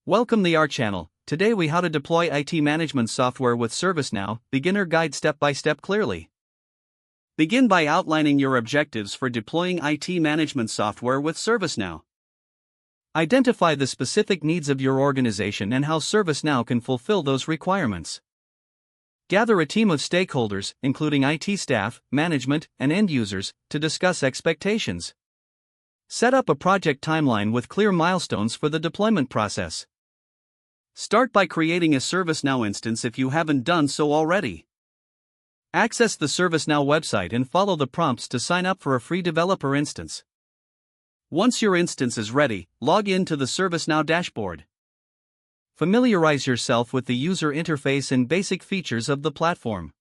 Welcome to our channel. Today we how to deploy IT management software with ServiceNow, beginner guide step by step clearly. Begin by outlining your objectives for deploying IT management software with ServiceNow. Identify the specific needs of your organization and how ServiceNow can fulfill those requirements. Gather a team of stakeholders, including IT staff, management, and end users, to discuss expectations. Set up a project timeline with clear milestones for the deployment process. Start by creating a ServiceNow instance if you haven't done so already. Access the ServiceNow website and follow the prompts to sign up for a free developer instance. Once your instance is ready, log in to the ServiceNow dashboard. Familiarize yourself with the user interface and basic features of the platform.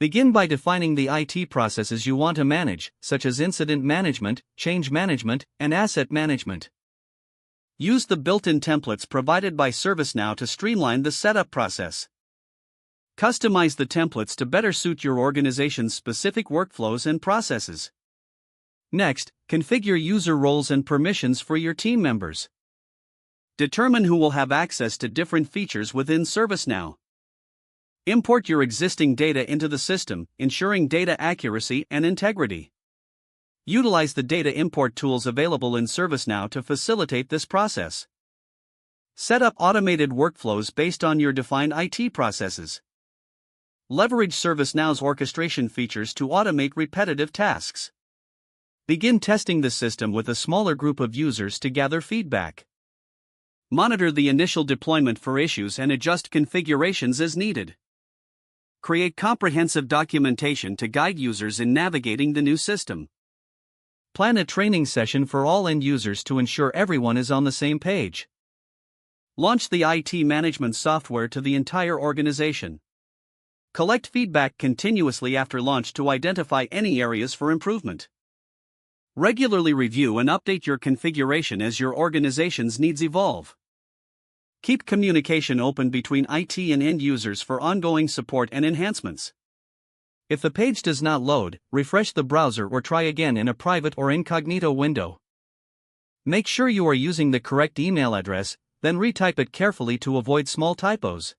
Begin by defining the IT processes you want to manage, such as incident management, change management, and asset management. Use the built-in templates provided by ServiceNow to streamline the setup process. Customize the templates to better suit your organization's specific workflows and processes. Next, configure user roles and permissions for your team members. Determine who will have access to different features within ServiceNow. Import your existing data into the system, ensuring data accuracy and integrity. Utilize the data import tools available in ServiceNow to facilitate this process. Set up automated workflows based on your defined IT processes. Leverage ServiceNow's orchestration features to automate repetitive tasks. Begin testing the system with a smaller group of users to gather feedback. Monitor the initial deployment for issues and adjust configurations as needed. Create comprehensive documentation to guide users in navigating the new system. Plan a training session for all end users to ensure everyone is on the same page. Launch the IT management software to the entire organization. Collect feedback continuously after launch to identify any areas for improvement. Regularly review and update your configuration as your organization's needs evolve. Keep communication open between IT and end users for ongoing support and enhancements. If the page does not load, refresh the browser or try again in a private or incognito window. Make sure you are using the correct email address, then retype it carefully to avoid small typos.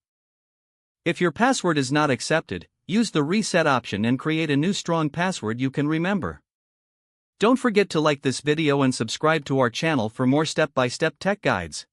If your password is not accepted, use the reset option and create a new strong password you can remember. Don't forget to like this video and subscribe to our channel for more step-by-step tech guides.